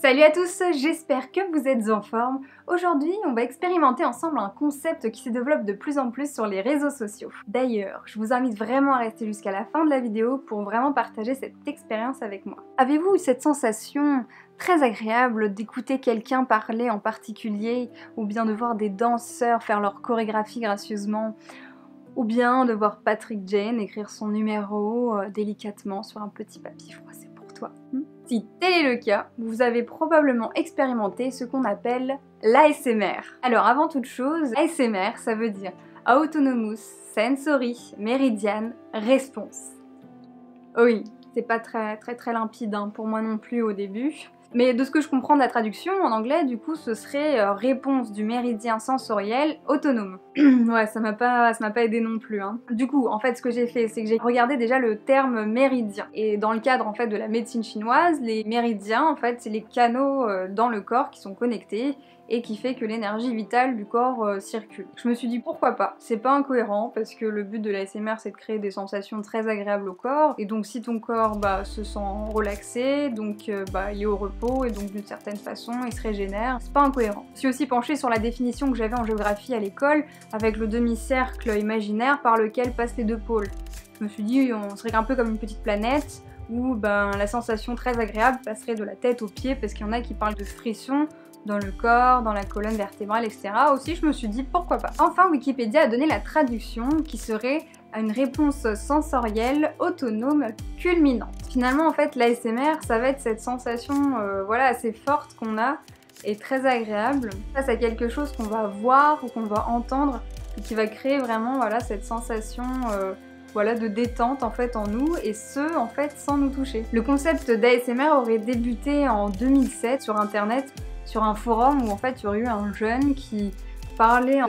Salut à tous, j'espère que vous êtes en forme. Aujourd'hui, on va expérimenter ensemble un concept qui se développe de plus en plus sur les réseaux sociaux. D'ailleurs, je vous invite vraiment à rester jusqu'à la fin de la vidéo pour vraiment partager cette expérience avec moi. Avez-vous eu cette sensation très agréable d'écouter quelqu'un parler en particulier, ou bien de voir des danseurs faire leur chorégraphie gracieusement, ou bien de voir Patrick Jane écrire son numéro délicatement sur un petit papier froissé pour toi. Si tel est le cas, vous avez probablement expérimenté ce qu'on appelle l'ASMR. Alors avant toute chose, ASMR ça veut dire Autonomous Sensory Meridian Response. Oui, c'est pas très limpide pour moi non plus au début. Mais de ce que je comprends de la traduction, en anglais, du coup, ce serait réponse du méridien sensoriel autonome. Ouais, ça m'a pas aidé non plus. Du coup, en fait, ce que j'ai fait, c'est que j'ai regardé déjà le terme méridien. Et dans le cadre, en fait, de la médecine chinoise, les méridiens, en fait, c'est les canaux dans le corps qui sont connectés et qui fait que l'énergie vitale du corps circule. Je me suis dit pourquoi pas, c'est pas incohérent parce que le but de la ASMR c'est de créer des sensations très agréables au corps et donc si ton corps se sent relaxé, donc il est au repos et donc d'une certaine façon il se régénère, c'est pas incohérent. Je suis aussi penchée sur la définition que j'avais en géographie à l'école avec le demi-cercle imaginaire par lequel passent les deux pôles. Je me suis dit on serait un peu comme une petite planète où la sensation très agréable passerait de la tête aux pieds parce qu'il y en a qui parlent de frisson dans le corps, dans la colonne vertébrale, etc. Aussi, je me suis dit pourquoi pas. Enfin, Wikipédia a donné la traduction qui serait une réponse sensorielle autonome culminante. Finalement, en fait, l'ASMR, ça va être cette sensation assez forte qu'on a et très agréable face à quelque chose qu'on va voir ou qu'on va entendre et qui va créer vraiment cette sensation de détente en fait en nous et ce en fait sans nous toucher. Le concept d'ASMR aurait débuté en 2007 sur internet sur un forum où en fait il y aurait eu un jeune qui parlait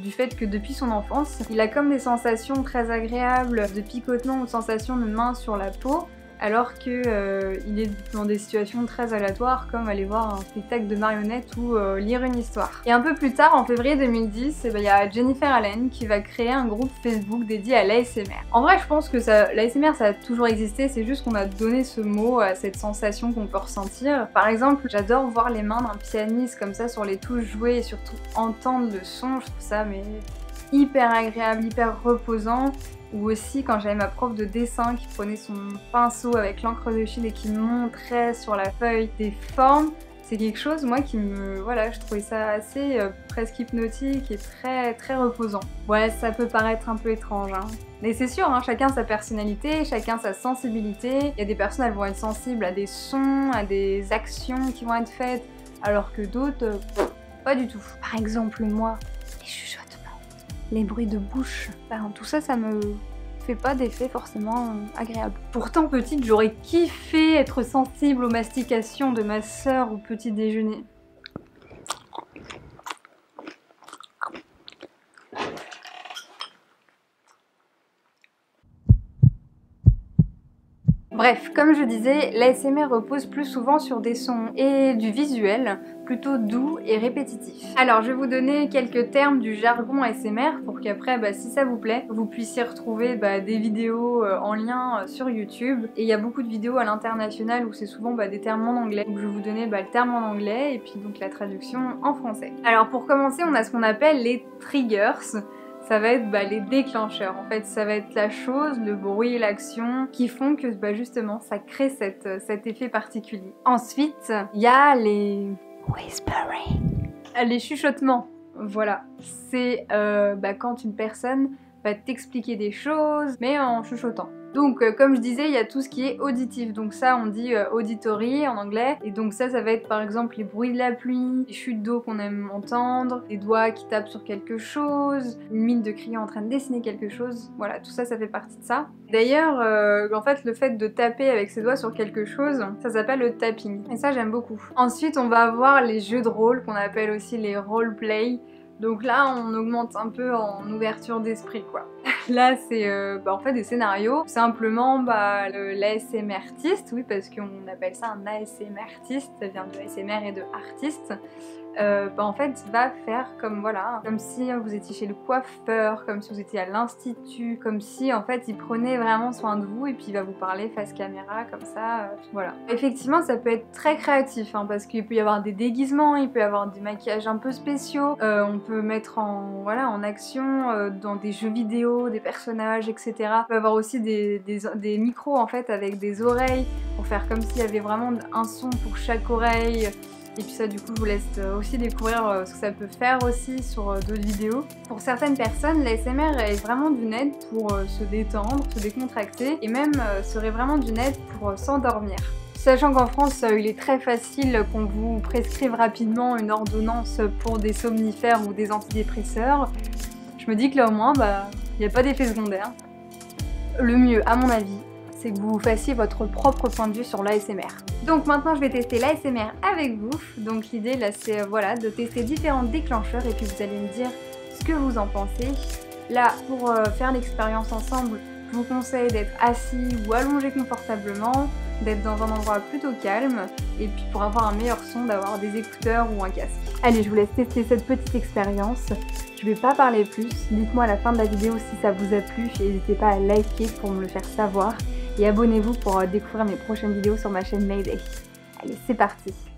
du fait que depuis son enfance, il a comme des sensations très agréables de picotement ou de sensations de main sur la peau alors que il est dans des situations très aléatoires comme aller voir un spectacle de marionnettes ou lire une histoire. Et un peu plus tard, en février 2010, il y a Jennifer Allen qui va créer un groupe Facebook dédié à l'ASMR. En vrai, je pense que l'ASMR ça a toujours existé, c'est juste qu'on a donné ce mot à cette sensation qu'on peut ressentir. Par exemple, j'adore voir les mains d'un pianiste comme ça sur les touches jouer et surtout entendre le son, je trouve ça hyper agréable, hyper reposant. Ou aussi quand j'avais ma prof de dessin qui prenait son pinceau avec l'encre de Chine et qui montrait sur la feuille des formes, c'est quelque chose moi qui je trouvais ça assez presque hypnotique et très reposant. Ouais, ça peut paraître un peu étrange mais c'est sûr, chacun sa personnalité, chacun sa sensibilité. Il y a des personnes, elles vont être sensibles à des sons, à des actions qui vont être faites, alors que d'autres, pas du tout. Par exemple moi, les chuchotements, les bruits de bouche, tout ça, ça me fait pas d'effet forcément agréable. Pourtant petite, j'aurais kiffé être sensible aux mastications de ma sœur au petit déjeuner. Bref, comme je disais, l'ASMR repose plus souvent sur des sons et du visuel, plutôt doux et répétitifs. Alors je vais vous donner quelques termes du jargon ASMR pour qu'après, si ça vous plaît, vous puissiez retrouver des vidéos en lien sur YouTube. Et il y a beaucoup de vidéos à l'international où c'est souvent des termes en anglais. Donc je vais vous donner le terme en anglais et puis donc la traduction en français. Alors pour commencer, on a ce qu'on appelle les triggers. Ça va être les déclencheurs. En fait, ça va être la chose, le bruit et l'action qui font que justement ça crée cet effet particulier. Ensuite, il y a les whispering, les chuchotements. Voilà, c'est quand une personne va t'expliquer des choses mais en chuchotant. Donc comme je disais, il y a tout ce qui est auditif, donc ça on dit auditory en anglais, et donc ça va être par exemple les bruits de la pluie, les chutes d'eau qu'on aime entendre, des doigts qui tapent sur quelque chose, une mine de client en train de dessiner quelque chose, voilà, tout ça, ça fait partie de ça. D'ailleurs, en fait, le fait de taper avec ses doigts sur quelque chose, ça s'appelle le tapping, et ça j'aime beaucoup. Ensuite, on va avoir les jeux de rôle, qu'on appelle aussi les roleplay. Donc là, on augmente un peu en ouverture d'esprit, quoi. Là, c'est en fait des scénarios. Simplement, l'ASMR artiste, oui, parce qu'on appelle ça un ASMR artiste, ça vient de ASMR et de artiste. en fait va faire comme voilà, comme si vous étiez chez le coiffeur, comme si vous étiez à l'institut, comme si en fait il prenait vraiment soin de vous et puis il va vous parler face caméra comme ça, voilà. Effectivement ça peut être très créatif hein, parce qu'il peut y avoir des déguisements, il peut y avoir des maquillages un peu spéciaux, on peut mettre en action dans des jeux vidéo, des personnages etc. On peut avoir aussi des micros en fait avec des oreilles pour faire comme s'il y avait vraiment un son pour chaque oreille. Et puis ça du coup je vous laisse aussi découvrir ce que ça peut faire aussi sur d'autres vidéos. Pour certaines personnes, l'ASMR est vraiment d'une aide pour se détendre, se décontracter et même serait vraiment d'une aide pour s'endormir. Sachant qu'en France, il est très facile qu'on vous prescrive rapidement une ordonnance pour des somnifères ou des antidépresseurs, je me dis que là au moins, il n'y a pas d'effet secondaire. Le mieux, à mon avis, c'est que vous fassiez votre propre point de vue sur l'ASMR. Donc maintenant je vais tester l'ASMR avec vous. Donc l'idée là c'est voilà, de tester différents déclencheurs et puis vous allez me dire ce que vous en pensez. Là pour faire l'expérience ensemble, je vous conseille d'être assis ou allongé confortablement, d'être dans un endroit plutôt calme et puis pour avoir un meilleur son d'avoir des écouteurs ou un casque. Allez, je vous laisse tester cette petite expérience. Je vais pas parler plus, dites-moi à la fin de la vidéo si ça vous a plu et n'hésitez pas à liker pour me le faire savoir. Et abonnez-vous pour découvrir mes prochaines vidéos sur ma chaîne Mayday. Allez, c'est parti!